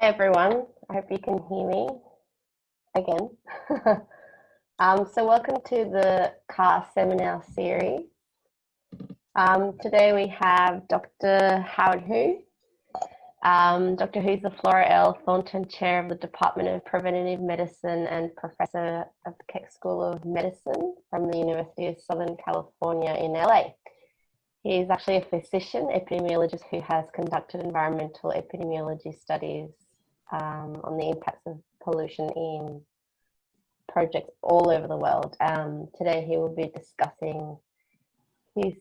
Everyone, I hope you can hear me again. So welcome to the CAR seminar series. Today we have Dr. Howard Hu. Dr. Hu is the Flora L. Thornton Chair of the Department of Preventative Medicine and Professor of the Keck School of Medicine from the University of Southern California in LA. He is actually a physician epidemiologist who has conducted environmental epidemiology studies on the impacts of pollution in projects all over the world. Today he will be discussing his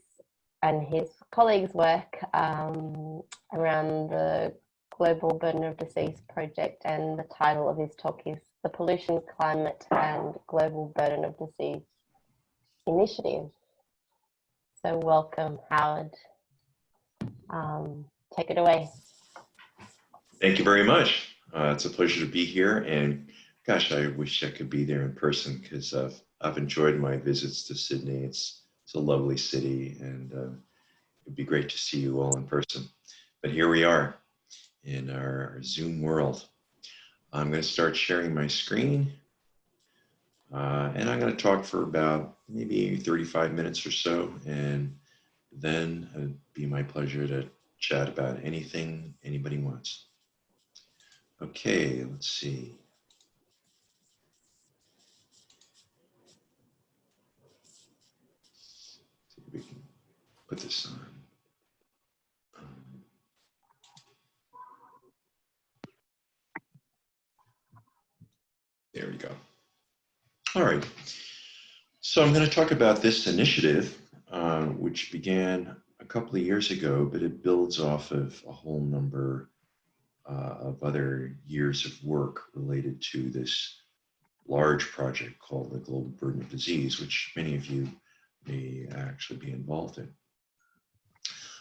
and his colleagues' work around the Global Burden of Disease project, and the title of his talk is The Pollution, Climate and Global Burden of Disease Initiative. So welcome, Howard. Take it away. Thank you very much. It's a pleasure to be here, and gosh, I wish I could be there in person because I've enjoyed my visits to Sydney. It's a lovely city, and it'd be great to see you all in person. But here we are in our Zoom world. I'm going to start sharing my screen, and I'm going to talk for about maybe 35 minutes or so, and then it'd be my pleasure to chat about anything anybody wants. Okay, let's see. See if we can put this on. There we go. All right. So I'm going to talk about this initiative, which began a couple of years ago, but it builds off of a whole number of other years of work related to this large project called the Global Burden of Disease, which many of you may actually be involved in.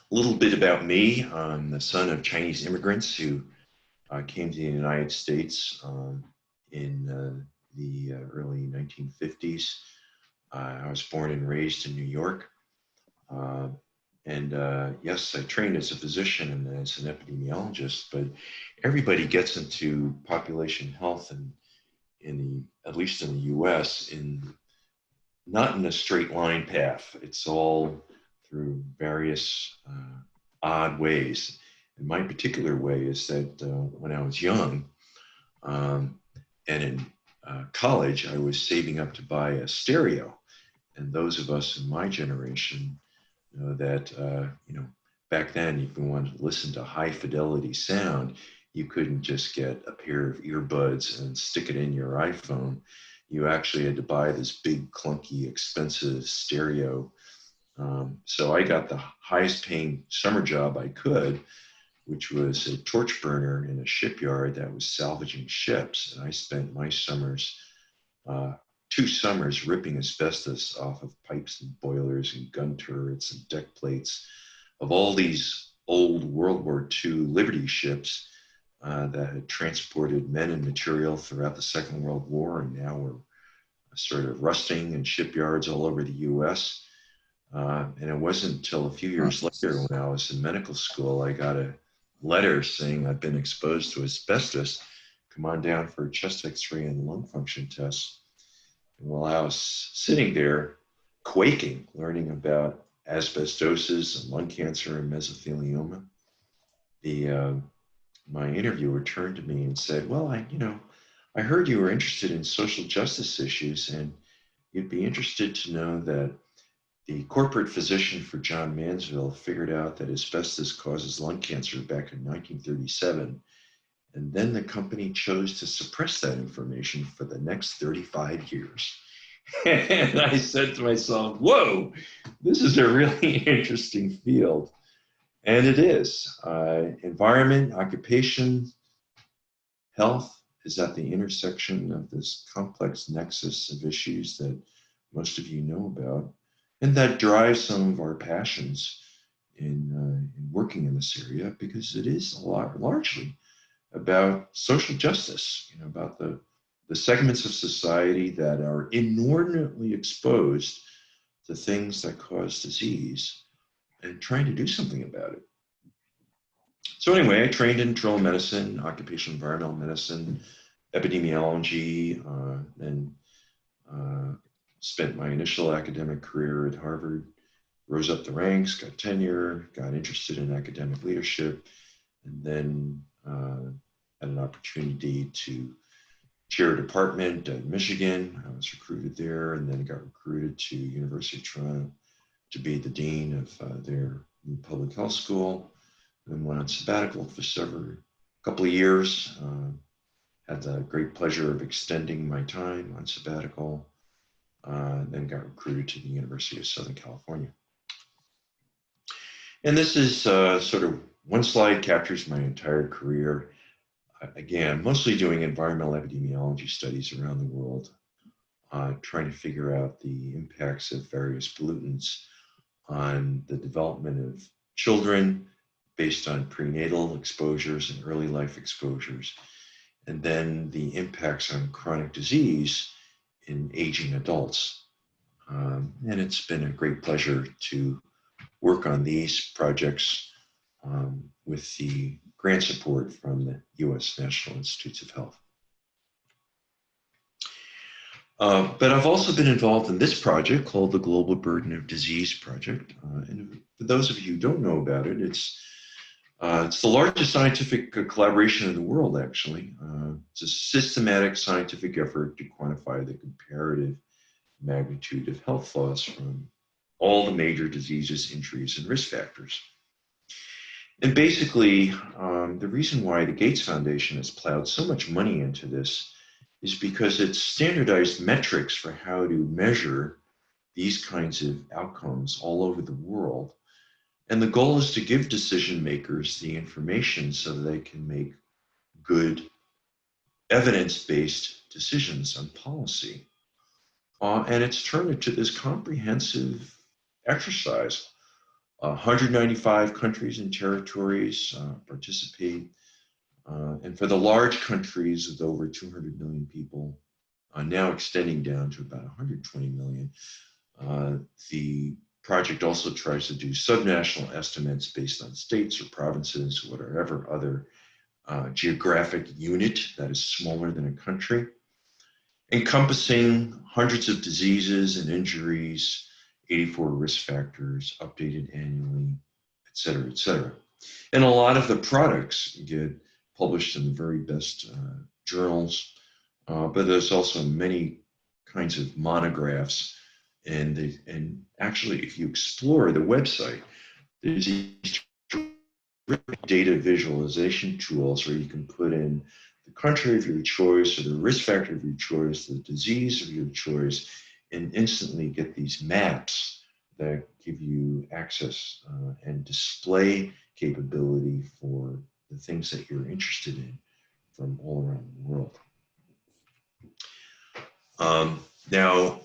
A little bit about me. I'm the son of Chinese immigrants who came to the United States in the early 1950s. I was born and raised in New York. Yes, I trained as a physician and as an epidemiologist, but everybody gets into population health and at least in the US, not in a straight line path. It's all through various odd ways. And my particular way is that when I was young and in college, I was saving up to buy a stereo. And those of us in my generation know that, back then, if you wanted to listen to high fidelity sound, you couldn't just get a pair of earbuds and stick it in your iPhone. You actually had to buy this big, clunky, expensive stereo. So I got the highest paying summer job I could, which was a torch burner in a shipyard that was salvaging ships. And I spent my summers, 2 summers, ripping asbestos off of pipes and boilers and gun turrets and deck plates of all these old World War II Liberty ships that had transported men and material throughout the Second World War, and now were sort of rusting in shipyards all over the US. And it wasn't until a few years later, when I was in medical school, I got a letter saying I'd been exposed to asbestos. Come on down for a chest x-ray and lung function test. And while I was sitting there quaking, learning about asbestosis and lung cancer and mesothelioma, my interviewer turned to me and said, well, I heard you were interested in social justice issues, and you'd be interested to know that the corporate physician for John Mansville figured out that asbestos causes lung cancer back in 1937. And then the company chose to suppress that information for the next 35 years. And I said to myself, whoa, this is a really interesting field. And it is. Environment, occupation, health is at the intersection of this complex nexus of issues that most of you know about, and that drives some of our passions in working in this area, because it is largely about social justice, about the segments of society that are inordinately exposed to things that cause disease and trying to do something about it. So anyway, I trained in internal medicine, occupational environmental medicine, epidemiology, and spent my initial academic career at Harvard, rose up the ranks, got tenure, got interested in academic leadership, and then had an opportunity to chair a department at Michigan. I was recruited there, and then got recruited to University of Toronto to be the dean of their new public health school. And then went on sabbatical for a couple of years. Had the great pleasure of extending my time on sabbatical. Then got recruited to the University of Southern California. And this is sort of one slide captures my entire career. Again, mostly doing environmental epidemiology studies around the world, trying to figure out the impacts of various pollutants on the development of children based on prenatal exposures and early life exposures, and then the impacts on chronic disease in aging adults. And it's been a great pleasure to work on these projects with the grant support from the U.S. National Institutes of Health. But I've also been involved in this project called the Global Burden of Disease Project. And for those of you who don't know about it, it's the largest scientific collaboration in the world, actually. It's a systematic scientific effort to quantify the comparative magnitude of health loss from all the major diseases, injuries, and risk factors. And basically, the reason why the Gates Foundation has plowed so much money into this is because it's standardized metrics for how to measure these kinds of outcomes all over the world. And the goal is to give decision makers the information so that they can make good evidence-based decisions on policy. And it's turned into this comprehensive exercise. 195 countries and territories participate. And for the large countries with over 200 million people, now extending down to about 120 million, the project also tries to do subnational estimates based on states or provinces, whatever other geographic unit that is smaller than a country, encompassing hundreds of diseases and injuries, 84 risk factors, updated annually, et cetera, et cetera. And a lot of the products get published in the very best journals, but there's also many kinds of monographs. And actually, if you explore the website, there's these data visualization tools where you can put in the country of your choice or the risk factor of your choice, the disease of your choice, and instantly get these maps that give you access and display capability for the things that you're interested in from all around the world. Now,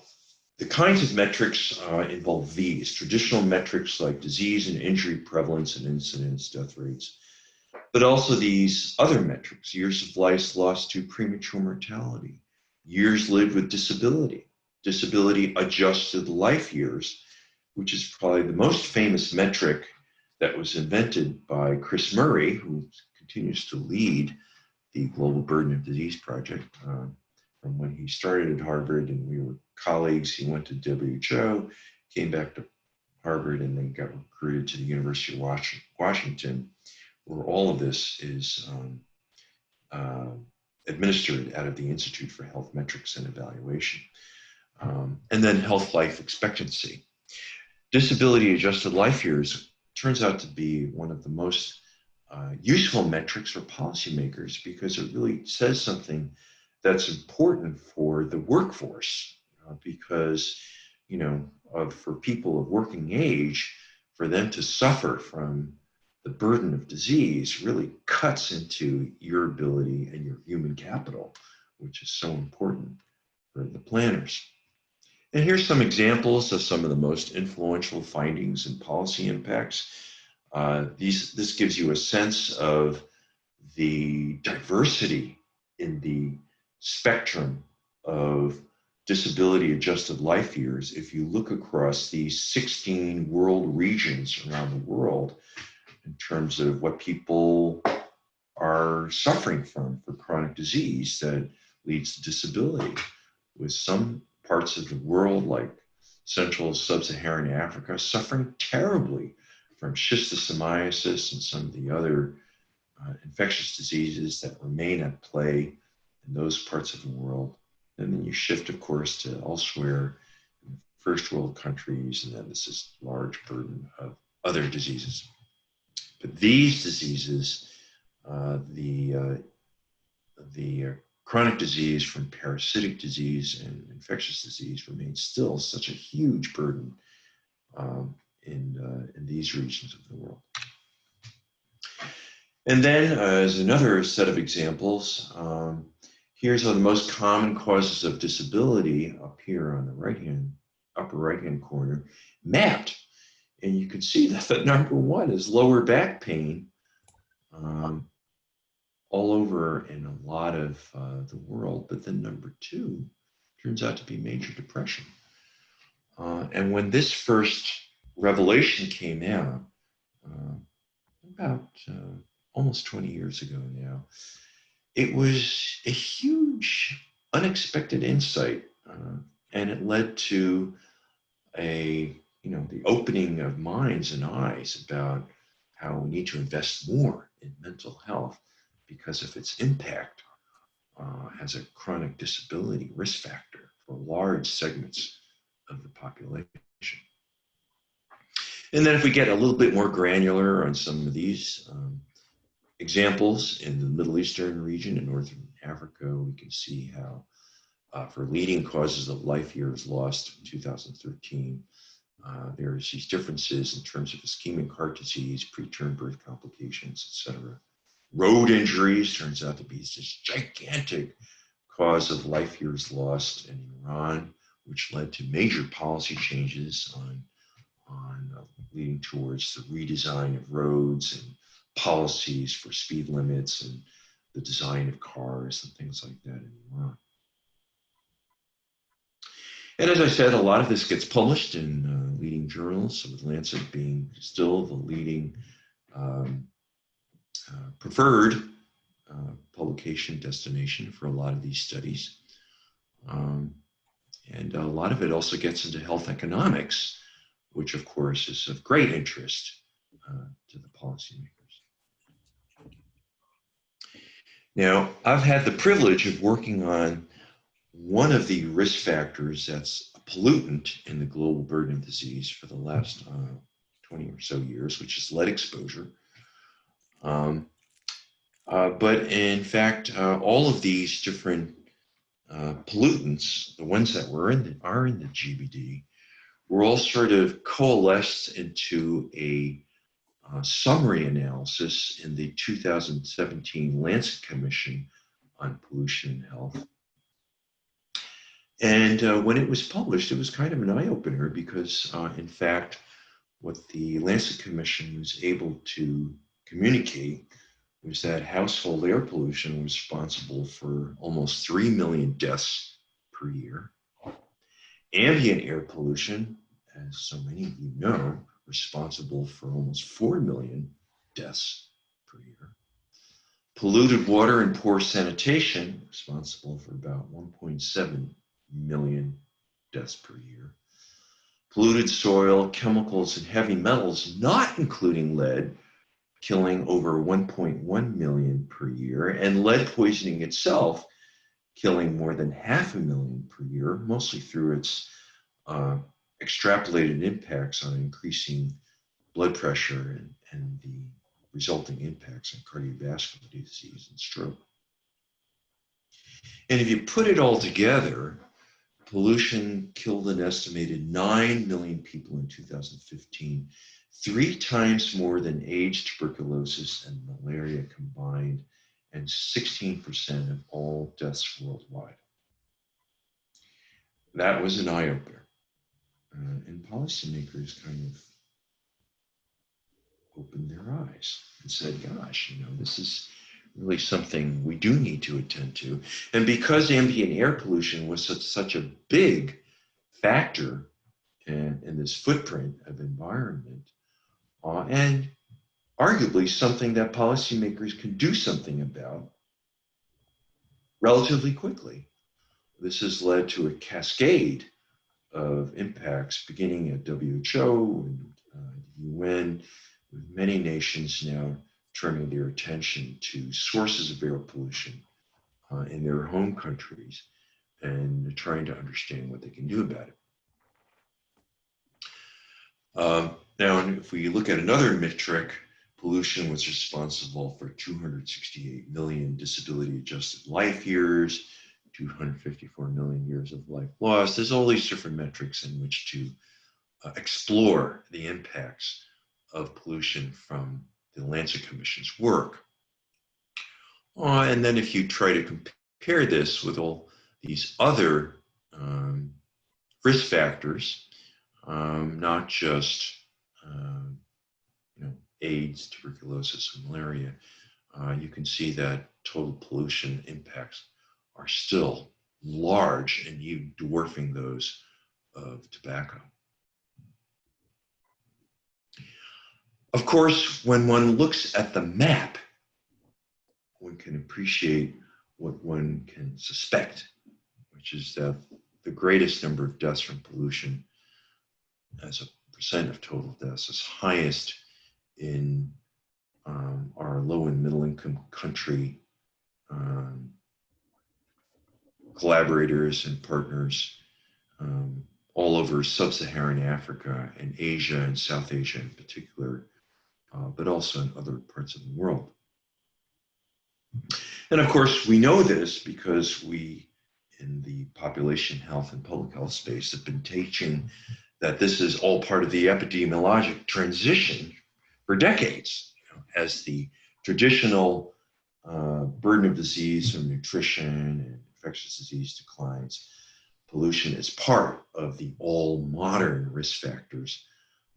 the kinds of metrics involve these traditional metrics like disease and injury prevalence and incidence, death rates, but also these other metrics: years of life lost to premature mortality, years lived with disability, disability adjusted life years, which is probably the most famous metric that was invented by Chris Murray, who continues to lead the Global Burden of Disease Project. From when he started at Harvard and we were colleagues, he went to WHO, came back to Harvard, and then got recruited to the University of Washington, where all of this is administered out of the Institute for Health Metrics and Evaluation. And then health life expectancy. Disability adjusted life years turns out to be one of the most useful metrics for policymakers because it really says something that's important for the workforce because, for people of working age, for them to suffer from the burden of disease really cuts into your ability and your human capital, which is so important for the planners. And here's some examples of some of the most influential findings and policy impacts. This gives you a sense of the diversity in the spectrum of disability adjusted life years. If you look across these 16 world regions around the world, in terms of what people are suffering from for chronic disease that leads to disability. With some parts of the world, like Central Sub-Saharan Africa, suffering terribly from schistosomiasis and some of the other infectious diseases that remain at play in those parts of the world. And then you shift, of course, to elsewhere in first world countries, and then this large burden of other diseases. But these diseases, the chronic disease from parasitic disease and infectious disease remains still such a huge burden in these regions of the world. And then as another set of examples, here's the most common causes of disability up here on the upper right-hand corner, mapped. And you can see that the number one is lower back pain all over in a lot of the world. But then number two turns out to be major depression. And when this first revelation came out, about almost 20 years ago now, it was a huge, unexpected insight, and it led to the opening of minds and eyes about how we need to invest more in mental health because of its impact as a chronic disability risk factor for large segments of the population. And then if we get a little bit more granular on some of these examples in the Middle Eastern region and Northern Africa, we can see how for leading causes of life years lost in 2013, there's these differences in terms of ischemic heart disease, preterm birth complications, etc. Road injuries turns out to be this gigantic cause of life years lost in Iran, which led to major policy changes on leading towards the redesign of roads and policies for speed limits and the design of cars and things like that in Iran. And as I said, a lot of this gets published in leading journals, with Lancet being still the leading preferred publication destination for a lot of these studies. And a lot of it also gets into health economics, which of course is of great interest to the policymakers. Now, I've had the privilege of working on one of the risk factors that's a pollutant in the global burden of disease for the last 20 or so years, which is lead exposure. But in fact, all of these different pollutants, the ones that are in the GBD, were all sort of coalesced into a summary analysis in the 2017 Lancet Commission on Pollution and Health. And when it was published, it was kind of an eye-opener because, in fact, what the Lancet Commission was able to communicate was that household air pollution was responsible for almost 3 million deaths per year. Ambient air pollution, as so many of you know, responsible for almost 4 million deaths per year. Polluted water and poor sanitation, responsible for about 1.7 million deaths per year. Polluted soil, chemicals, and heavy metals, not including lead, killing over 1.1 million per year, and lead poisoning itself killing more than 500,000 per year, mostly through its extrapolated impacts on increasing blood pressure and the resulting impacts on cardiovascular disease and stroke. And if you put it all together, pollution killed an estimated 9 million people in 2015, 3 times more than AIDS, tuberculosis, and malaria combined, and 16% of all deaths worldwide. That was an eye-opener. And policymakers kind of opened their eyes and said, gosh, this is really something we do need to attend to. And because ambient air pollution was such a big factor in this footprint of environment, and arguably something that policymakers can do something about relatively quickly. This has led to a cascade of impacts beginning at WHO and the UN, with many nations now turning their attention to sources of air pollution in their home countries and trying to understand what they can do about it. Now, if we look at another metric, pollution was responsible for 268 million disability adjusted life years, 254 million years of life lost. There's all these different metrics in which to explore the impacts of pollution from the Lancet Commission's work. And then if you try to compare this with all these other risk factors, not just AIDS, tuberculosis, and malaria, you can see that total pollution impacts are still large and even dwarfing those of tobacco. Of course, when one looks at the map, one can appreciate what one can suspect, which is that the greatest number of deaths from pollution as a percent of total deaths is highest in our low and middle income country collaborators and partners all over sub-Saharan Africa and Asia and South Asia in particular, but also in other parts of the world. And of course, we know this because we, in the population health and public health space, have been teaching that this is all part of the epidemiologic transition for decades, as the traditional burden of disease from nutrition and infectious disease declines. Pollution is part of the all modern risk factors.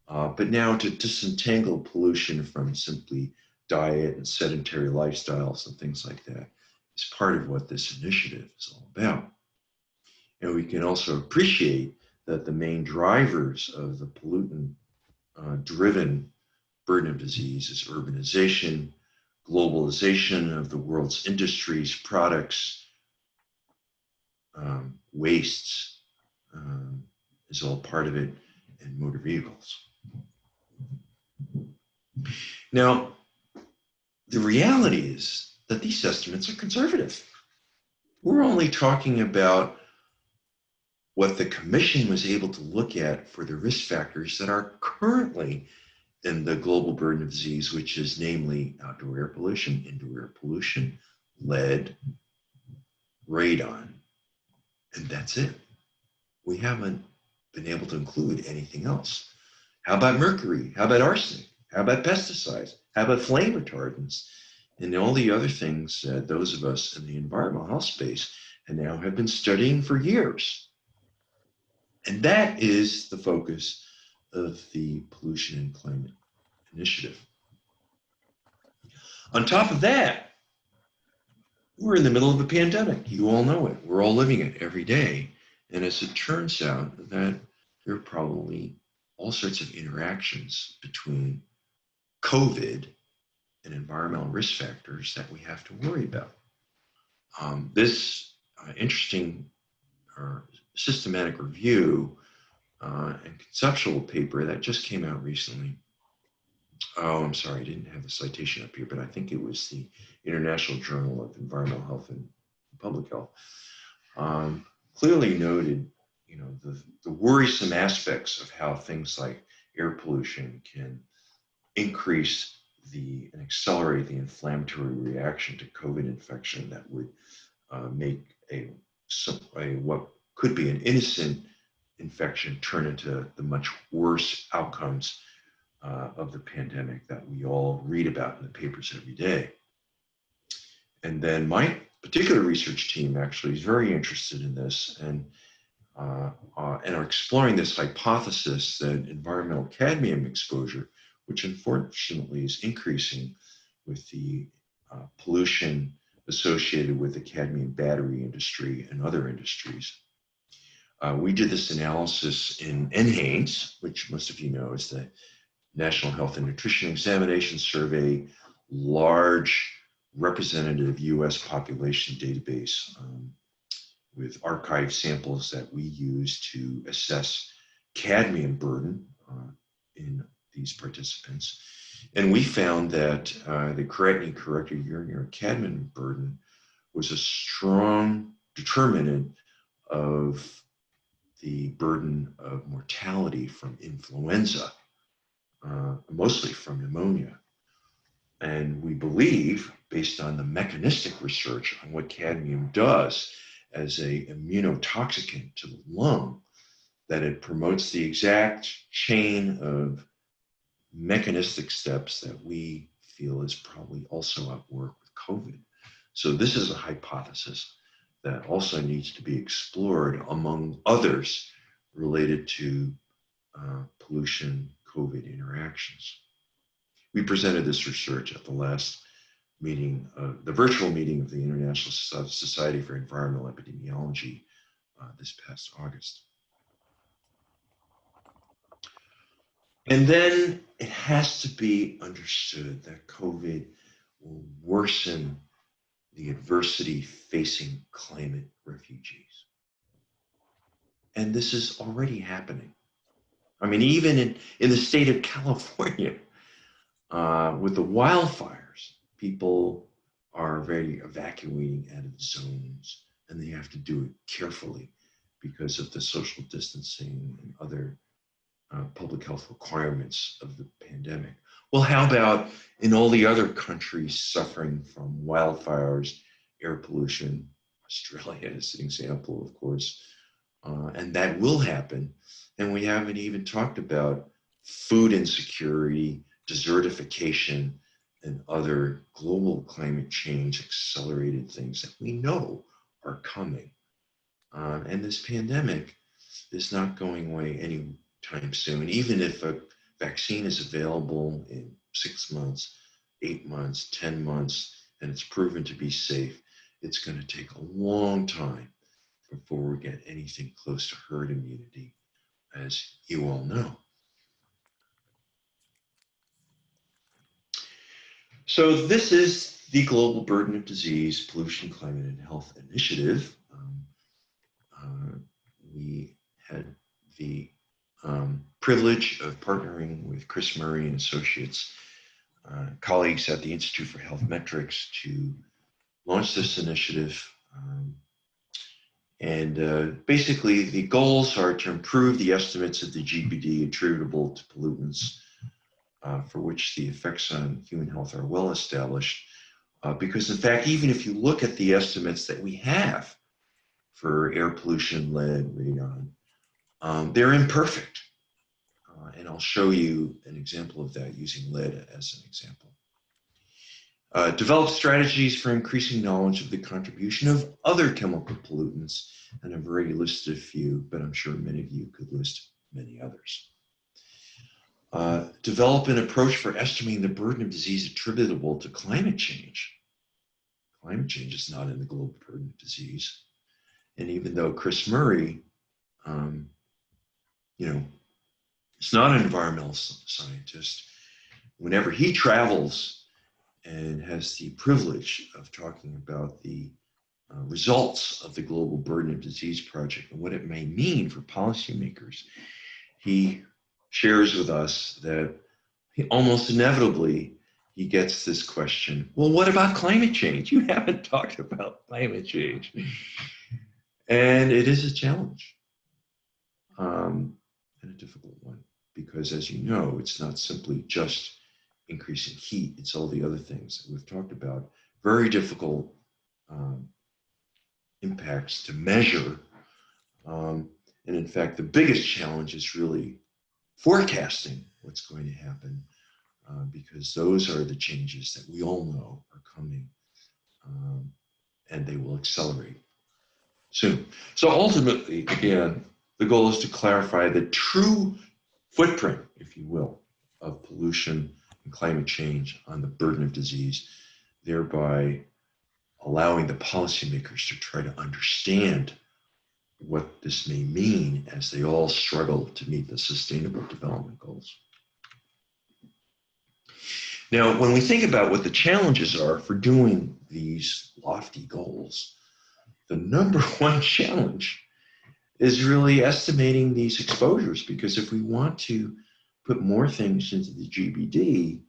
But now to disentangle pollution from simply diet and sedentary lifestyles and things like that is part of what this initiative is all about. And we can also appreciate that the main drivers of the pollutant-driven burden of disease is urbanization, globalization of the world's industries, products, wastes is all part of it, and motor vehicles. Now, the reality is that these estimates are conservative. We're only talking about what the Commission was able to look at for the risk factors that are currently in the global burden of disease, which is namely outdoor air pollution, indoor air pollution, lead, radon, and that's it. We haven't been able to include anything else. How about mercury? How about arsenic? How about pesticides? How about flame retardants? And all the other things that those of us in the environmental health space and now have been studying for years. And that is the focus of the Pollution and Climate Initiative. On top of that, we're in the middle of a pandemic. You all know it. We're all living it every day. And as it turns out, that there are probably all sorts of interactions between COVID and environmental risk factors that we have to worry about. This interesting systematic review and conceptual paper that just came out recently. Oh, I'm sorry, I didn't have the citation up here, but I think it was the International Journal of Environmental Health and Public Health. Clearly noted, the worrisome aspects of how things like air pollution can increase and accelerate the inflammatory reaction to COVID infection that would make what could be an innocent infection turn into the much worse outcomes of the pandemic that we all read about in the papers every day. And then my particular research team actually is very interested in this and are exploring this hypothesis that environmental cadmium exposure, which unfortunately is increasing with the pollution associated with the cadmium battery industry and other industries. We did this analysis in NHANES, which most of you know is the National Health and Nutrition Examination Survey, large representative US population database with archived samples that we use to assess cadmium burden in these participants. And we found that the creatinine-corrected urinary cadmium burden was a strong determinant of the burden of mortality from influenza, mostly from pneumonia. And we believe, based on the mechanistic research on what cadmium does as a immunotoxicant to the lung, that it promotes the exact chain of mechanistic steps that we feel is probably also at work with COVID. So this is a hypothesis that also needs to be explored among others related to pollution COVID interactions. We presented this research at the last meeting, the virtual meeting of the International Society for Environmental Epidemiology this past August. And then it has to be understood that COVID will worsen the adversity facing climate refugees. And this is already happening. I mean, even in the state of California, with the wildfires, people are very evacuating out of zones, and they have to do it carefully because of the social distancing and other public health requirements of the pandemic. Well, how about in all the other countries suffering from wildfires, air pollution? Australia is an example, of course, and that will happen. And we haven't even talked about food insecurity, desertification, and other global climate change accelerated things that we know are coming. And this pandemic is not going away anytime soon. Even if a vaccine is available in 6 months, 8 months, 10 months, and it's proven to be safe, it's going to take a long time before we get anything close to herd immunity, as you all know. So this is the Global Burden of Disease, Pollution, Climate, and Health Initiative. We had the privilege of partnering with Chris Murray and Associates, colleagues at the Institute for Health Metrics, to launch this initiative. Basically, the goals are to improve the estimates of the GBD attributable to pollutants, for which the effects on human health are well established. Because in fact, even if you look at the estimates that we have for air pollution, lead, radon, they're imperfect. And I'll show you an example of that using lead as an example. Develop strategies for increasing knowledge of the contribution of other chemical pollutants, and I've already listed a few, but I'm sure many of you could list many others. Develop an approach for estimating the burden of disease attributable to climate change. Climate change is not in the global burden of disease. And even though Chris Murray, is not an environmental scientist, whenever he travels and has the privilege of talking about the results of the Global Burden of Disease Project and what it may mean for policymakers, he shares with us that almost inevitably he gets this question, well, what about climate change? You haven't talked about climate change. And it is a challenge, and a difficult one, because as you know, it's not simply just increasing heat, it's all the other things that we've talked about. Very difficult impacts to measure. And in fact, the biggest challenge is really forecasting what's going to happen, because those are the changes that we all know are coming, and they will accelerate soon. So ultimately, again, the goal is to clarify the true footprint, if you will, of pollution and climate change on the burden of disease, thereby allowing the policymakers to try to understand what this may mean as they all struggle to meet the Sustainable Development Goals. Now, when we think about what the challenges are for doing these lofty goals, the number one challenge is really estimating these exposures, because if we want to put more things into the GBD,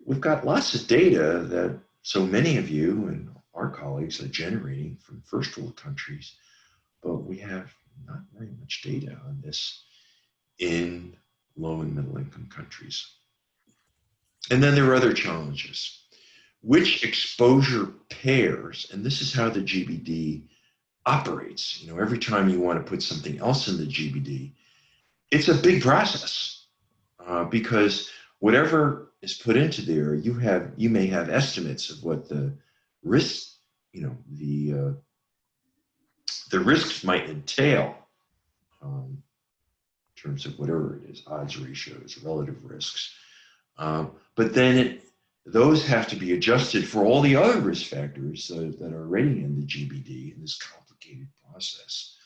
we've got lots of data that so many of you and our colleagues are generating from first world countries, but we have not very much data on this in low and middle income countries. And then there are other challenges. Which exposure pairs, and this is how the GBD operates. Every time you want to put something else in the GBD, it's a big process because whatever is put into there, you may have estimates of what the risk, the risks might entail in terms of whatever it is, odds ratios, relative risks. But then those have to be adjusted for all the other risk factors that are already in the GBD in this complicated process.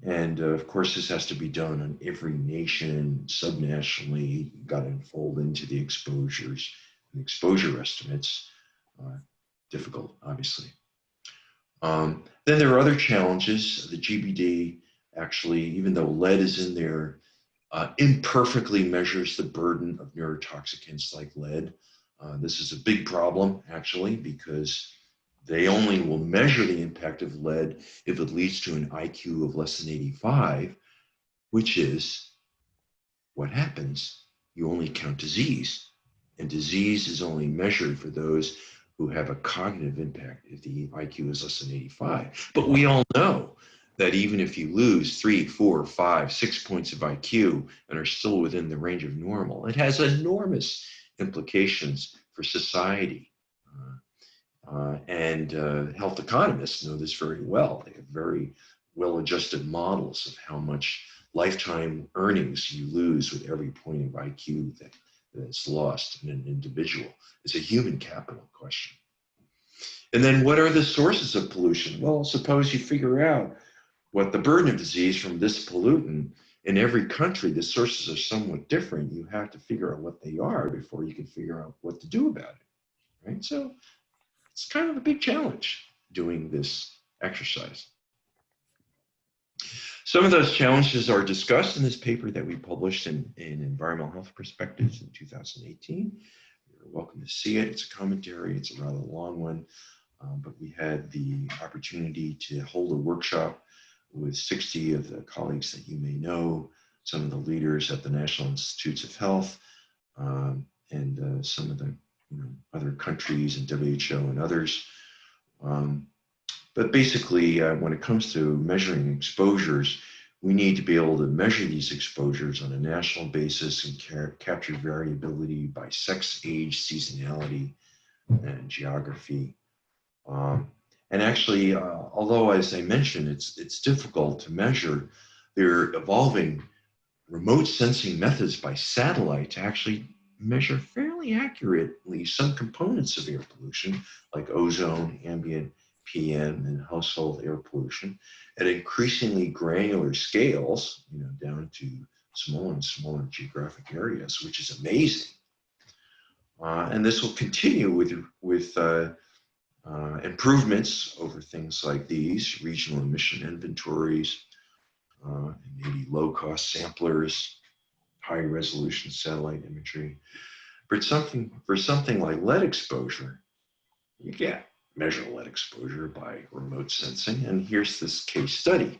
And of course, this has to be done on every nation, subnationally. You've got to unfold into the exposures and exposure estimates. Difficult, obviously. Then there are other challenges. The GBD actually, even though lead is in there, imperfectly measures the burden of neurotoxicants like lead. This is a big problem, actually, because they only will measure the impact of lead if it leads to an IQ of less than 85, which is what happens. You only count disease, and disease is only measured for those who have a cognitive impact if the IQ is less than 85. But we all know that even if you lose 3, 4, 5, 6 points of IQ and are still within the range of normal, it has enormous implications for society. And health economists know this very well. They have very well-adjusted models of how much lifetime earnings you lose with every point of IQ that's lost in an individual. It's a human capital question. And then what are the sources of pollution? Well, suppose you figure out what the burden of disease from this pollutant in every country, the sources are somewhat different. You have to figure out what they are before you can figure out what to do about it, right? So it's kind of a big challenge doing this exercise. Some of those challenges are discussed in this paper that we published in Environmental Health Perspectives in 2018. You're welcome to see it. It's a commentary. It's a rather long one, but we had the opportunity to hold a workshop with 60 of the colleagues that you may know, some of the leaders at the National Institutes of Health, and some of the other countries and WHO and others. But basically, when it comes to measuring exposures, we need to be able to measure these exposures on a national basis and capture variability by sex, age, seasonality, and geography. And actually, although, as I mentioned, it's difficult to measure, they're evolving remote sensing methods by satellite to actually measure fairly accurately some components of air pollution, like ozone, ambient PM, and household air pollution, at increasingly granular scales, down to smaller and smaller geographic areas, which is amazing. And this will continue with improvements over things like these, regional emission inventories, and maybe low-cost samplers, high-resolution satellite imagery. But for something like lead exposure, you can't measure lead exposure by remote sensing. And here's this case study.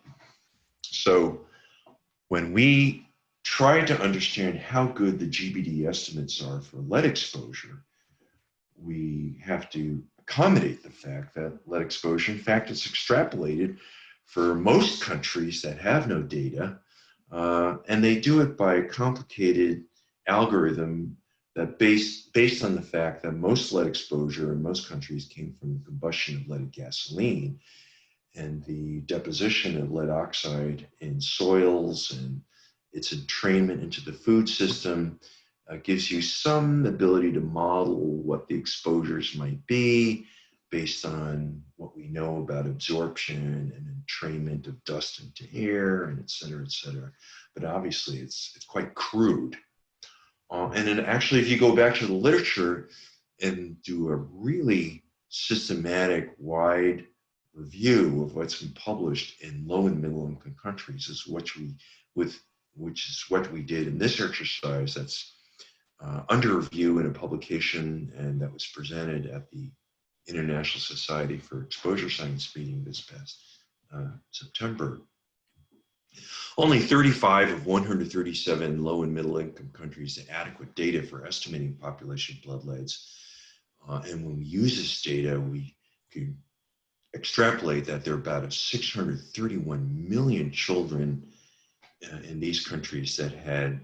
So when we try to understand how good the GBD estimates are for lead exposure, we have to accommodate the fact that lead exposure, in fact, is extrapolated for most countries that have no data, and they do it by a complicated algorithm that based on the fact that most lead exposure in most countries came from the combustion of leaded gasoline, and the deposition of lead oxide in soils and its entrainment into the food system gives you some ability to model what the exposures might be based on what we know about absorption and entrainment of dust into air, and et cetera, et cetera. But obviously it's quite crude. And then actually, if you go back to the literature and do a really systematic, wide review of what's been published in low and middle income countries, which is what we did in this exercise. That's under review in a publication, and that was presented at the International Society for Exposure Science meeting this past September. Only 35 of 137 low and middle income countries had adequate data for estimating population blood leads. And when we use this data, we can extrapolate that there are about 631 million children in these countries that had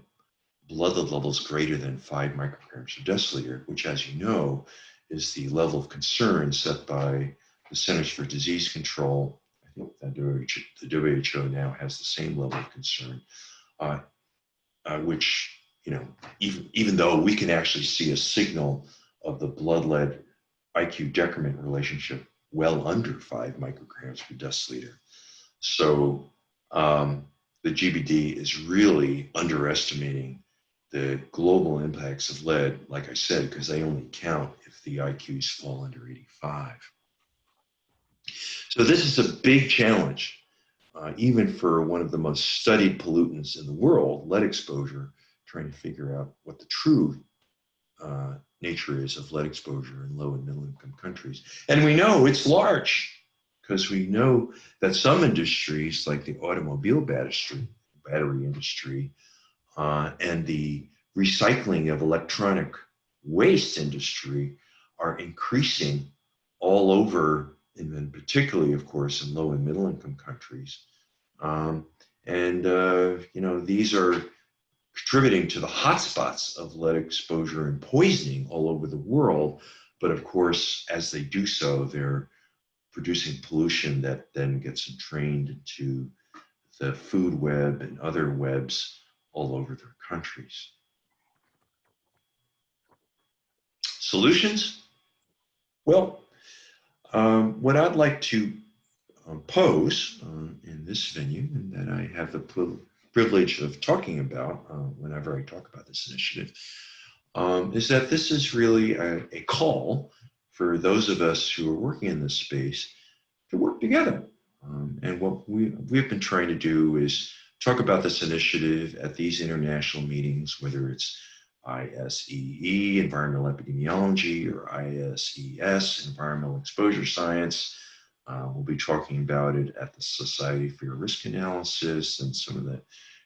blood lead levels greater than 5 micrograms per deciliter, which, as you know, is the level of concern set by the Centers for Disease Control. I think that the WHO now has the same level of concern, which, even though we can actually see a signal of the blood lead IQ decrement relationship well under 5 micrograms per deciliter. So the GBD is really underestimating the global impacts of lead, like I said, because they only count if the IQs fall under 85. So this is a big challenge, even for one of the most studied pollutants in the world, lead exposure, trying to figure out what the true nature is of lead exposure in low and middle income countries. And we know it's large, because we know that some industries, like the automobile battery industry, and the recycling of electronic waste industry, are increasing all over, and then particularly, of course, in low and middle income countries. These are contributing to the hotspots of lead exposure and poisoning all over the world. But of course, as they do so, they're producing pollution that then gets entrained into the food web and other webs all over their countries. Solutions? Well, what I'd like to pose in this venue, and that I have the privilege of talking about whenever I talk about this initiative, is that this is really a call for those of us who are working in this space to work together. And what we've been trying to do is talk about this initiative at these international meetings, whether it's ISEE, Environmental Epidemiology, or ISES, Environmental Exposure Science. We'll be talking about it at the Society for Risk Analysis and some of the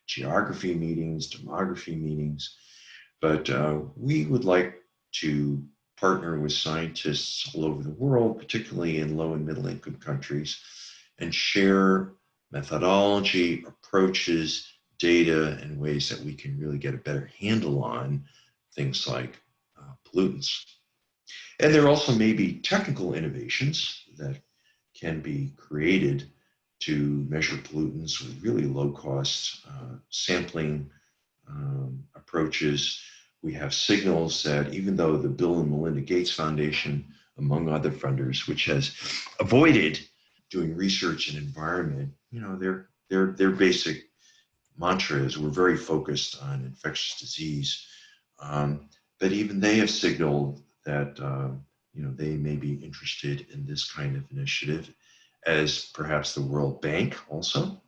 geography meetings, demography meetings. But we would like to partner with scientists all over the world, particularly in low and middle income countries, and share methodology, approaches, data, and ways that we can really get a better handle on things like pollutants. And there also may be technical innovations that can be created to measure pollutants with really low cost sampling approaches. We have signals that even though the Bill and Melinda Gates Foundation, among other funders, which has avoided doing research in environment, their basic mantra is we're very focused on infectious disease. But even they have signaled that they may be interested in this kind of initiative, as perhaps the World Bank also.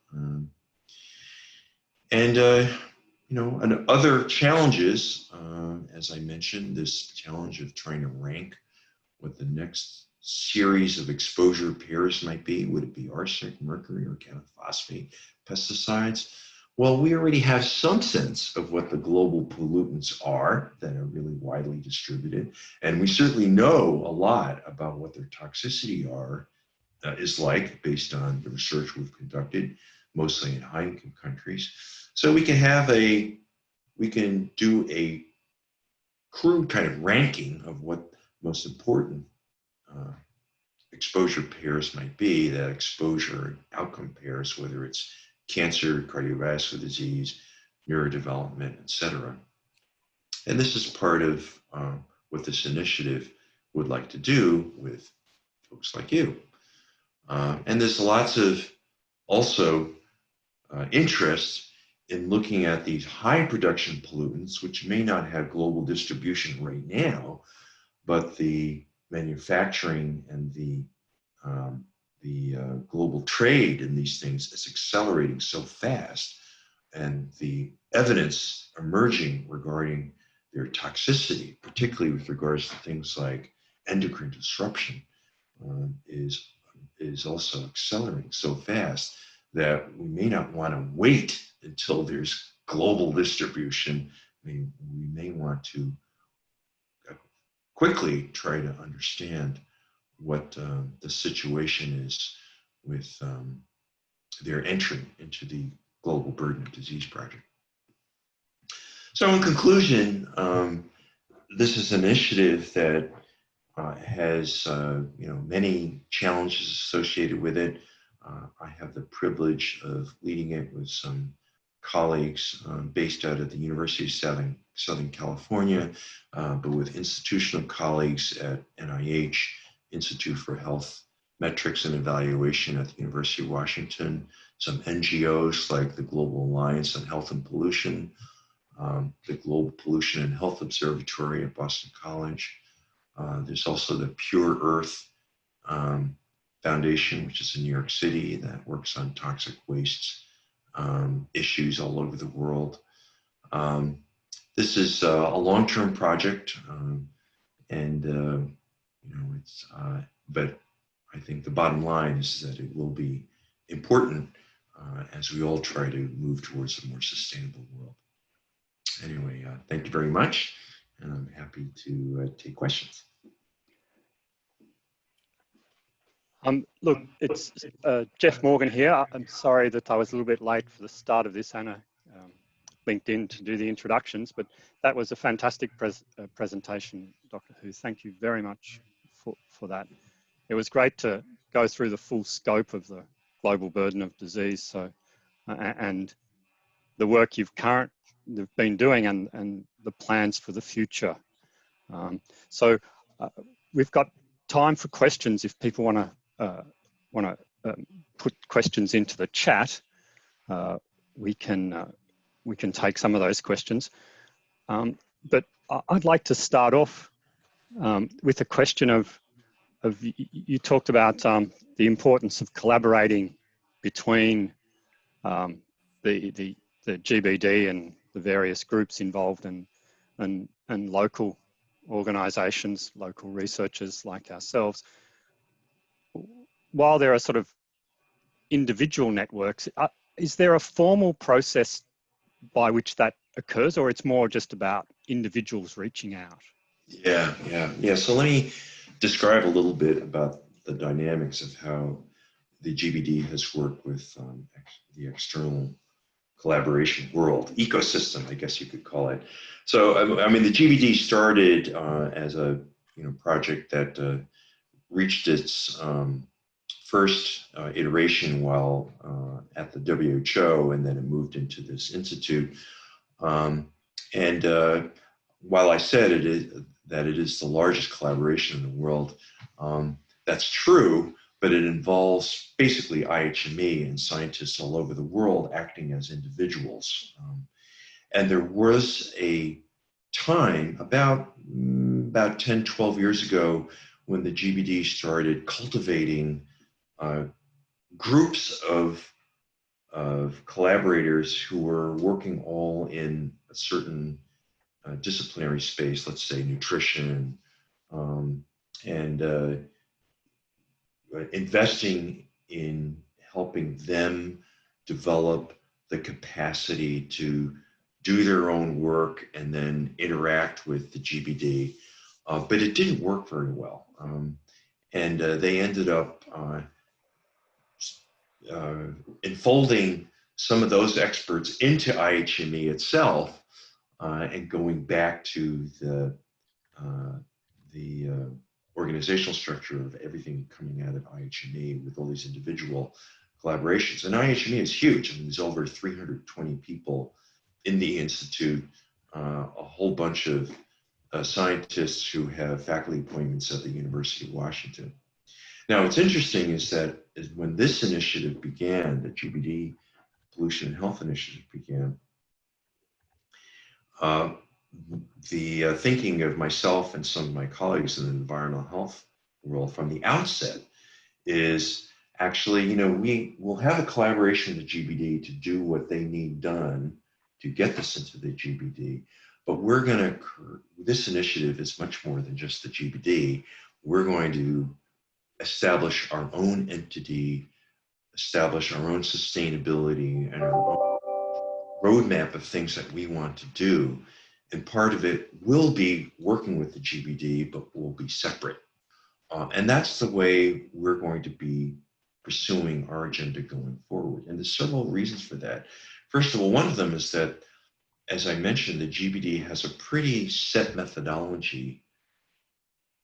And other challenges, as I mentioned, this challenge of trying to rank what the next series of exposure pairs might be. Would it be arsenic, mercury, organic phosphate, pesticides? Well, we already have some sense of what the global pollutants are that are really widely distributed. And we certainly know a lot about what their toxicity is like based on the research we've conducted, mostly in high-income countries. So we can do a crude kind of ranking of what most important exposure pairs might be, that exposure outcome pairs, whether it's cancer, cardiovascular disease, neurodevelopment, etc. And this is part of what this initiative would like to do with folks like you. And there's lots of also interest in looking at these high production pollutants, which may not have global distribution right now, but the manufacturing and the global trade in these things is accelerating so fast, and the evidence emerging regarding their toxicity, particularly with regards to things like endocrine disruption, is also accelerating so fast that we may not want to wait until there's global distribution. We may want to quickly try to understand what the situation is with their entry into the Global Burden of Disease Project. So in conclusion, this is an initiative that has many challenges associated with it. I have the privilege of leading it with some colleagues based out of the University of Southern California, but with institutional colleagues at NIH, Institute for Health Metrics and Evaluation at the University of Washington, some NGOs like the Global Alliance on Health and Pollution, the Global Pollution and Health Observatory at Boston College. There's also the Pure Earth Foundation, which is in New York City, that works on toxic wastes issues all over the world. This is a long-term project, but I think the bottom line is that it will be important as we all try to move towards a more sustainable world. Anyway, thank you very much, and I'm happy to take questions. Look, it's Jeff Morgan here. I'm sorry that I was a little bit late for the start of this. Anna linked in to do the introductions, but that was a fantastic presentation, Dr. Hu. Thank you very much for that. It was great to go through the full scope of the global burden of disease, so and the work you've been doing and the plans for the future. We've got time for questions if people want to put questions into the chat. We can take some of those questions. But I'd like to start off with a question of you talked about the importance of collaborating between the GBD and the various groups involved and local organisations, local researchers like ourselves. While there are sort of individual networks, is there a formal process by which that occurs, or it's more just about individuals reaching out? Yeah. So let me describe a little bit about the dynamics of how the GBD has worked with the external collaboration world, ecosystem, I guess you could call it. So, I mean, the GBD started as a project that reached its first iteration while at the WHO, and then it moved into this institute. While I said it is the largest collaboration in the world, that's true, but it involves basically IHME and scientists all over the world acting as individuals. And there was a time about 10, 12 years ago when the GBD started cultivating groups of collaborators who were working all in a certain disciplinary space, let's say nutrition, and investing in helping them develop the capacity to do their own work and then interact with the GBD. But it didn't work very well. And they ended up enfolding some of those experts into IHME itself and going back to the organizational structure of everything coming out of IHME with all these individual collaborations. And IHME is huge. I mean, there's over 320 people in the Institute, a whole bunch of scientists who have faculty appointments at the University of Washington. Now, what's interesting is that when this initiative began, the GBD Pollution and Health Initiative began, the thinking of myself and some of my colleagues in the environmental health world from the outset is actually, we will have a collaboration with the GBD to do what they need done to get this into the GBD. But this initiative is much more than just the GBD. We're going to establish our own entity, establish our own sustainability and our own roadmap of things that we want to do. And part of it will be working with the GBD, but will be separate. And that's the way we're going to be pursuing our agenda going forward. And there's several reasons for that. First of all, one of them is that, as I mentioned, the GBD has a pretty set methodology,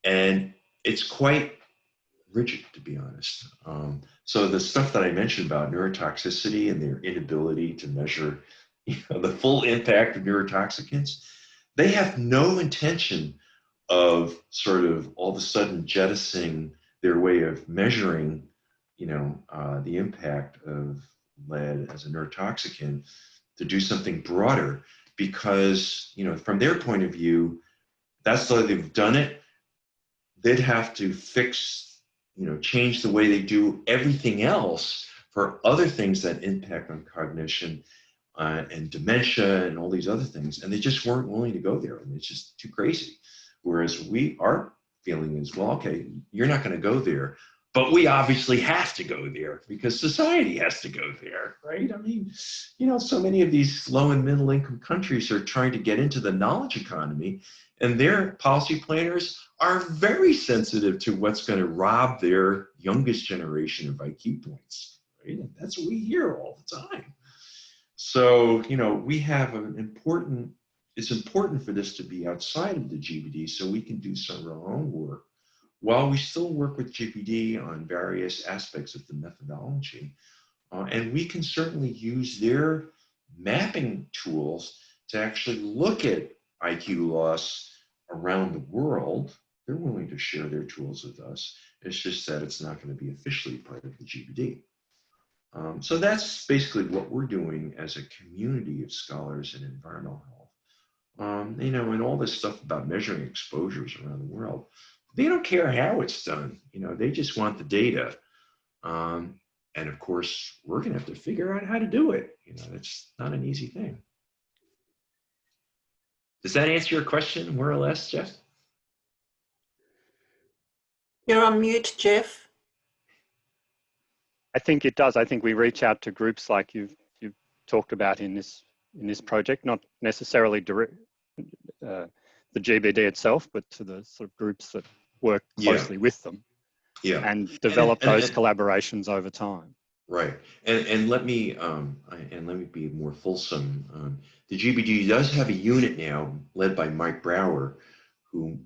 and it's quite rigid, to be honest. So the stuff that I mentioned about neurotoxicity and their inability to measure the full impact of neurotoxicants, they have no intention of sort of all of a sudden jettisoning their way of measuring, the impact of lead as a neurotoxicant to do something broader, because, from their point of view, that's the way they've done it. They'd have to change the way they do everything else for other things that impact on cognition and dementia and all these other things. And they just weren't willing to go there. And it's just too crazy. Whereas our feeling is, well, okay, you're not going to go there, but we obviously have to go there because society has to go there, right? I mean, so many of these low and middle income countries are trying to get into the knowledge economy, and their policy planners are very sensitive to what's going to rob their youngest generation of IQ points, right? And that's what we hear all the time. So, we have it's important for this to be outside of the GBD so we can do some of our own work while we still work with GBD on various aspects of the methodology. And we can certainly use their mapping tools to actually look at IQ loss around the world. They're willing to share their tools with us. It's just that it's not going to be officially part of the GBD. So that's basically what we're doing as a community of scholars in environmental health. And all this stuff about measuring exposures around the world, they don't care how it's done. They just want the data. And of course, we're going to have to figure out how to do it. It's not an easy thing. Does that answer your question more or less, Jeff? You're on mute, Jeff. I think it does. I think we reach out to groups like you've talked about in this project, not necessarily the GBD itself, but to the sort of groups that work closely with them, and develop those collaborations over time. Right, and let me be more fulsome. The GBD does have a unit now led by Mike Brower, who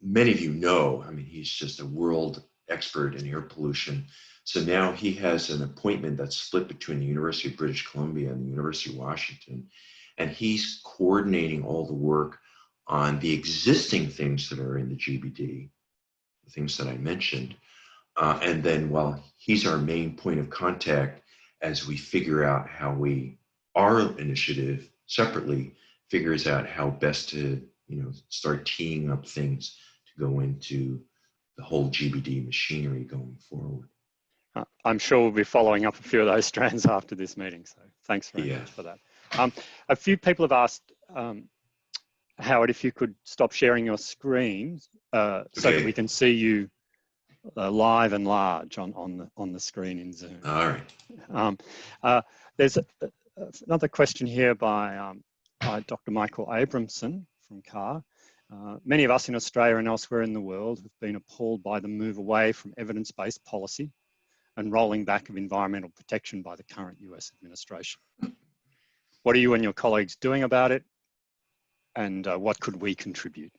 many of you know. I mean, he's just a world expert in air pollution. So now he has an appointment that's split between the University of British Columbia and the University of Washington. And he's coordinating all the work on the existing things that are in the GBD, the things that I mentioned. And then, he's our main point of contact as we figure out how our initiative separately figures out how best to, start teeing up things to go into the whole GBD machinery going forward. I'm sure we'll be following up a few of those strands after this meeting. So thanks very much for that. A few people have asked, Howard, if you could stop sharing your screen so that we can see you live and large on the screen in Zoom. All right. There's another question here by Dr. Michael Abramson from CAR. Many of us in Australia and elsewhere in the world have been appalled by the move away from evidence-based policy and rolling back of environmental protection by the current US administration. What are you and your colleagues doing about it? And what could we contribute?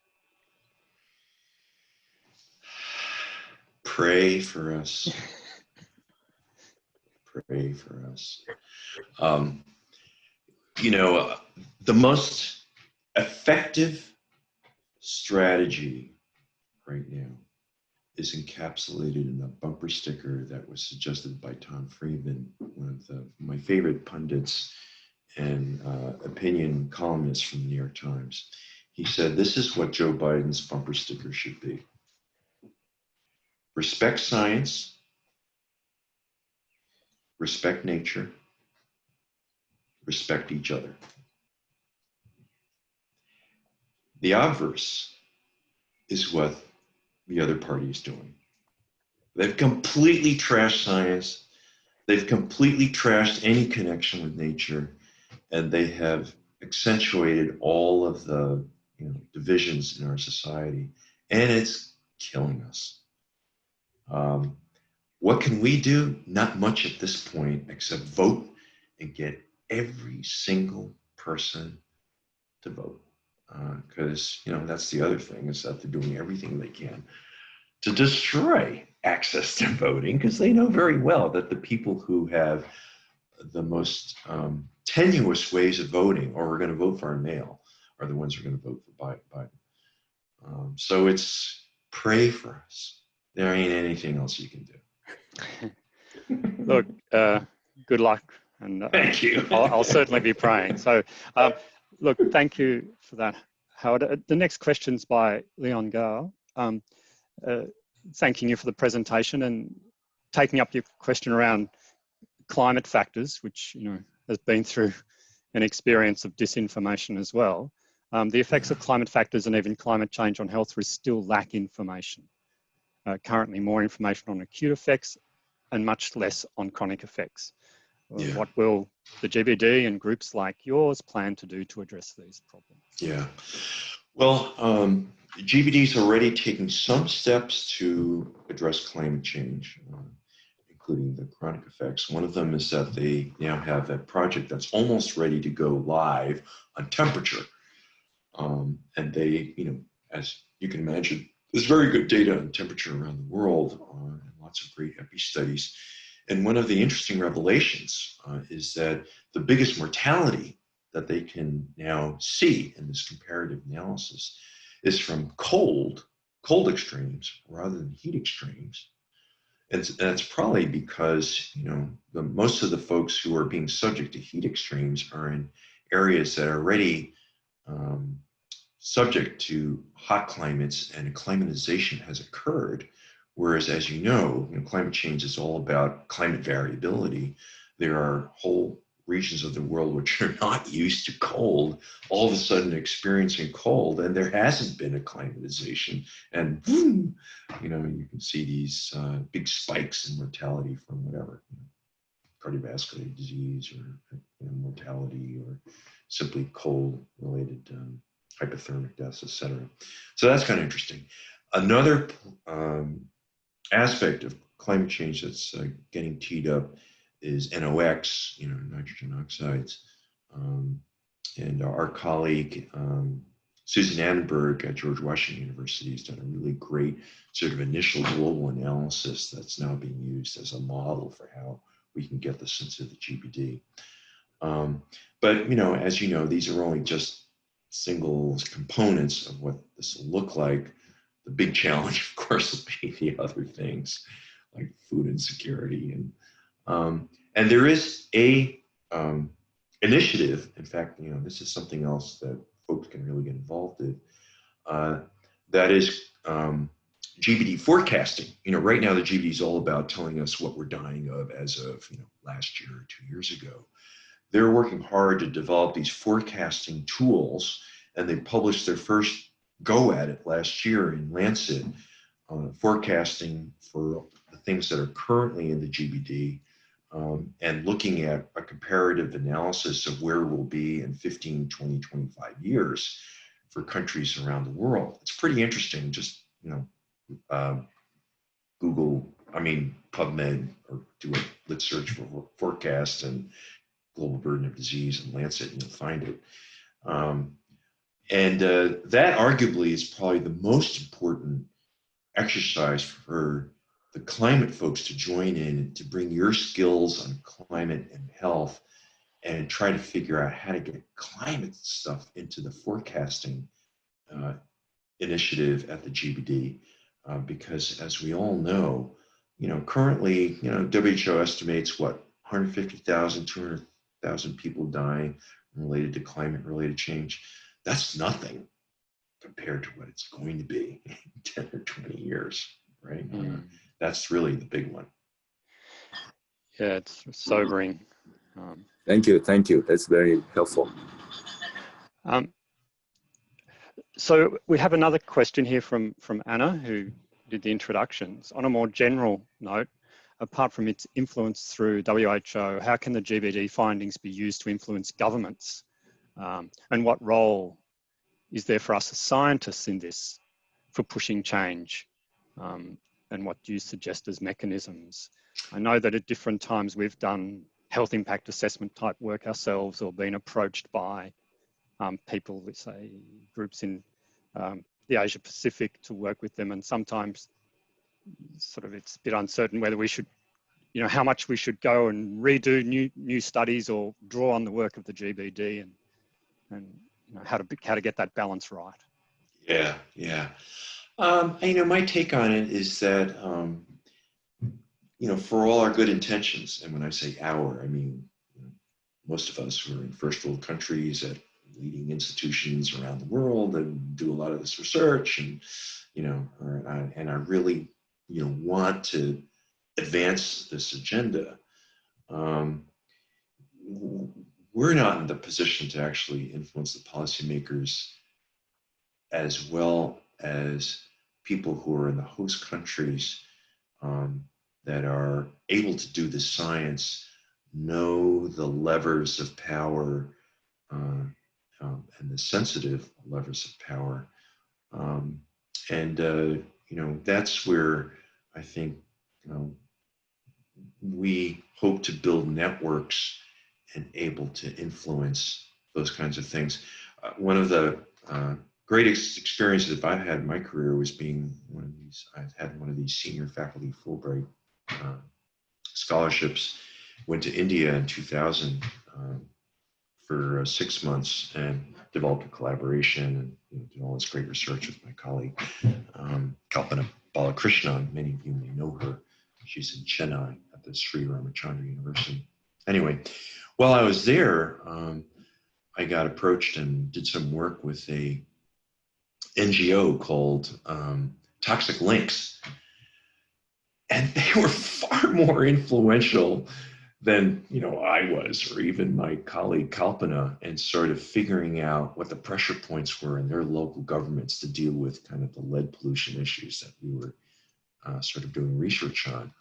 Pray for us. Pray for us. The most effective strategy right now is encapsulated in a bumper sticker that was suggested by Tom Friedman, one of my favorite pundits and opinion columnist from the New York Times. He said, this is what Joe Biden's bumper sticker should be. Respect science, respect nature, respect each other. The obverse is what the other party is doing. They've completely trashed science. They've completely trashed any connection with nature, and they have accentuated all of the divisions in our society, and it's killing us. What can we do? Not much at this point, except vote and get every single person to vote. Because that's the other thing, is that they're doing everything they can to destroy access to voting, because they know very well that the people who have the most tenuous ways of voting, or are going to vote for our mail, are the ones who are going to vote for Biden. So it's pray for us. There ain't anything else you can do. Look, good luck, and thank you. I'll certainly be praying. So, look, thank you for that, Howard. The next question's by Leon Gao. Thanking you for the presentation and taking up your question around climate factors, which has been through an experience of disinformation as well. The effects of climate factors and even climate change on health risks still lack information. Currently, more information on acute effects and much less on chronic effects. Yeah. What will the GBD and groups like yours plan to do to address these problems? Yeah. Well, GBD is already taking some steps to address climate change, including the chronic effects. One of them is that they now have a project that's almost ready to go live on temperature. And they, as you can imagine, there's very good data on temperature around the world, and lots of great epi studies. And one of the interesting revelations is that the biggest mortality that they can now see in this comparative analysis is from cold extremes rather than heat extremes. And that's probably because, most of the folks who are being subject to heat extremes are in areas that are already subject to hot climates, and acclimatization has occurred. Whereas, as you know, climate change is all about climate variability. There are whole regions of the world which are not used to cold, all of a sudden experiencing cold, and there hasn't been acclimatization. And boom, you can see these big spikes in mortality from whatever, cardiovascular disease, or mortality, or simply cold-related hypothermic deaths, etc. So that's kind of interesting. Another aspect of climate change that's getting teed up is NOx, nitrogen oxides. And our colleague, Susan Annenberg at George Washington University, has done a really great sort of initial global analysis that's now being used as a model for how we can get this into the GBD. But, as you know, these are only just single components of what this will look like. The big challenge, of course, will be the other things like food insecurity. And there is a initiative. In fact, this is something else that folks can really get involved in. That is GBD forecasting. Right now the GBD is all about telling us what we're dying of as of last year or 2 years ago. They're working hard to develop these forecasting tools, and they published their first go at it last year in Lancet, forecasting for the things that are currently in the GBD, and looking at a comparative analysis of where we'll be in 15, 20, 25 years for countries around the world. It's pretty interesting. Just, PubMed, or do a lit search for forecast and global burden of disease and Lancet, and you'll find it. And that arguably is probably the most important exercise for the climate folks to join in, and to bring your skills on climate and health and try to figure out how to get climate stuff into the forecasting initiative at the GBD. because as we all know, currently, WHO estimates what, 150,000, 200,000 people dying related to climate-related change. That's nothing compared to what it's going to be in 10 or 20 years, right? That's really the big one. Yeah, it's sobering. Thank you. That's very helpful. So we have another question here from Anna, who did the introductions. On a more general note, apart from its influence through WHO, how can the GBD findings be used to influence governments? And what role is there for us as scientists in this for pushing change? And what do you suggest as mechanisms? I know that at different times we've done health impact assessment type work ourselves, or been approached by people, let's say groups in the Asia Pacific, to work with them, and sometimes sort of it's a bit uncertain whether we should, how much we should go and redo new studies or draw on the work of the GBD, and how to get that balance right. Yeah. My take on it is that for all our good intentions, and when I say our, I mean most of us who are in first world countries at leading institutions around the world and do a lot of this research, and I really want to advance this agenda. We're not in the position to actually influence the policymakers as well as people who are in the host countries that are able to do the science, know the levers of power and the sensitive levers of power. That's where I think we hope to build networks and able to influence those kinds of things. One of the greatest experiences I've had in my career was being I've had one of these senior faculty Fulbright scholarships. Went to India in 2000 for 6 months and developed a collaboration and did all this great research with my colleague, Kalpana Balakrishnan. Many of you may know her. She's in Chennai at the Sri Ramachandra University. Anyway, while I was there, I got approached and did some work with a NGO called Toxic Links. And they were far more influential than I was, or even my colleague Kalpana, and sort of figuring out what the pressure points were in their local governments to deal with kind of the lead pollution issues that we were sort of doing research on.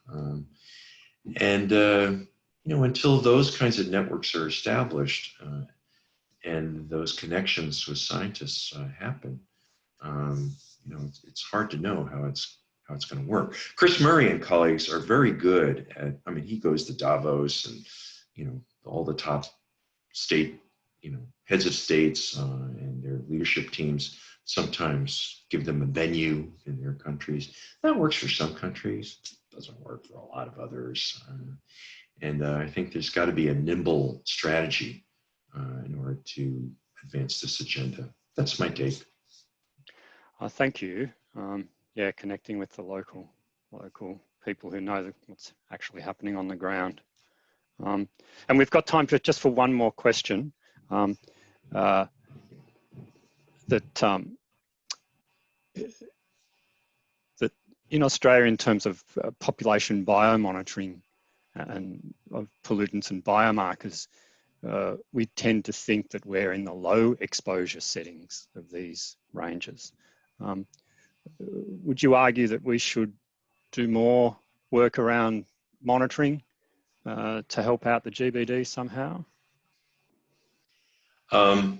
Until those kinds of networks are established and those connections with scientists happen, it's hard to know how it's going to work. Chris Murray and colleagues are very good at, he goes to Davos and, all the top state, heads of states and their leadership teams sometimes give them a venue in their countries. That works for some countries, doesn't work for a lot of others. I think there's got to be a nimble strategy in order to advance this agenda. That's my take. Thank you. Yeah, connecting with the local people who know what's actually happening on the ground. And we've got time for one more question. That in Australia, in terms of population biomonitoring and of pollutants and biomarkers, we tend to think that we're in the low exposure settings of these ranges. Would you argue that we should do more work around monitoring to help out the GBD somehow? Yeah,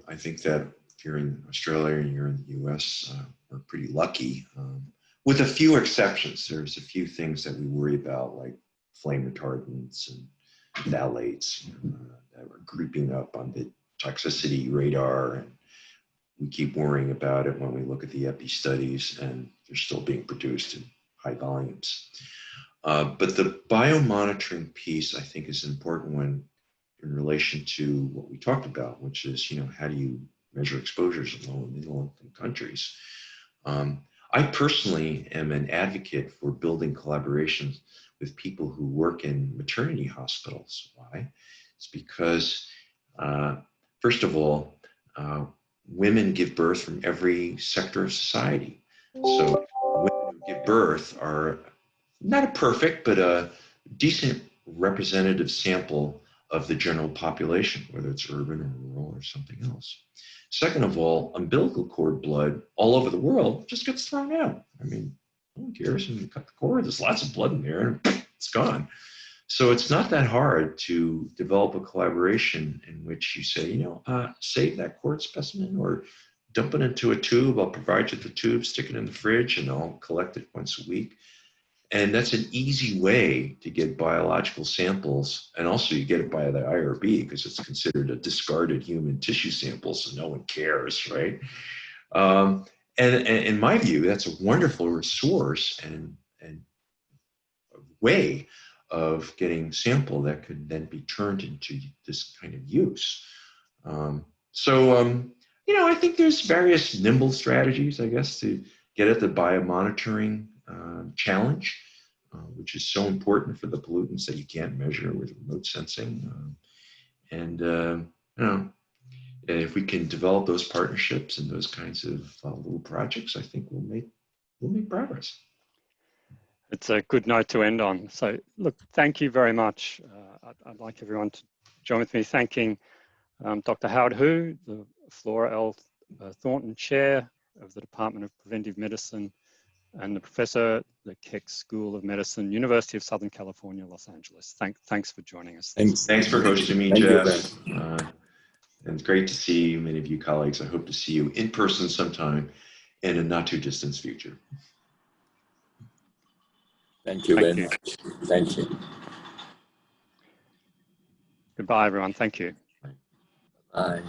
I think that if you're in Australia and you're in the US, we're pretty lucky. With a few exceptions, there's a few things that we worry about, like flame retardants and phthalates that are creeping up on the toxicity radar, and we keep worrying about it when we look at the EPI studies, and they're still being produced in high volumes. But the biomonitoring piece, I think, is an important one in relation to what we talked about, which is, how do you measure exposures in low and middle income countries. I personally am an advocate for building collaborations with people who work in maternity hospitals. Why? It's because, first of all, women give birth from every sector of society. So women who give birth are not a perfect, but a decent representative sample of the general population, whether it's urban or rural or something else. Second of all, umbilical cord blood all over the world just gets thrown out. I mean, no one cares. When you cut the cord, there's lots of blood in there and it's gone. So it's not that hard to develop a collaboration in which you say, save that cord specimen or dump it into a tube. I'll provide you the tube, stick it in the fridge, and I'll collect it once a week. And that's an easy way to get biological samples. And also you get it by the IRB because it's considered a discarded human tissue sample, so no one cares, right? And in my view, that's a wonderful resource and way of getting sample that could then be turned into this kind of use. I think there's various nimble strategies, I guess, to get at the biomonitoring challenge, which is so important for the pollutants that you can't measure with remote sensing. If we can develop those partnerships and those kinds of little projects, I think we'll make progress. It's a good note to end on. So, look, thank you very much. I'd like everyone to join with me thanking Dr. Howard Hu, the Flora L. Thornton Chair of the Department of Preventive Medicine, and the Professor at the Keck School of Medicine, University of Southern California, Los Angeles. Thanks for joining us. Thanks for hosting me, Jeff. And it's great to see many of you colleagues. I hope to see you in person sometime in a not too distant future. Thank you very much. Thank you. Goodbye, everyone. Thank you. Bye.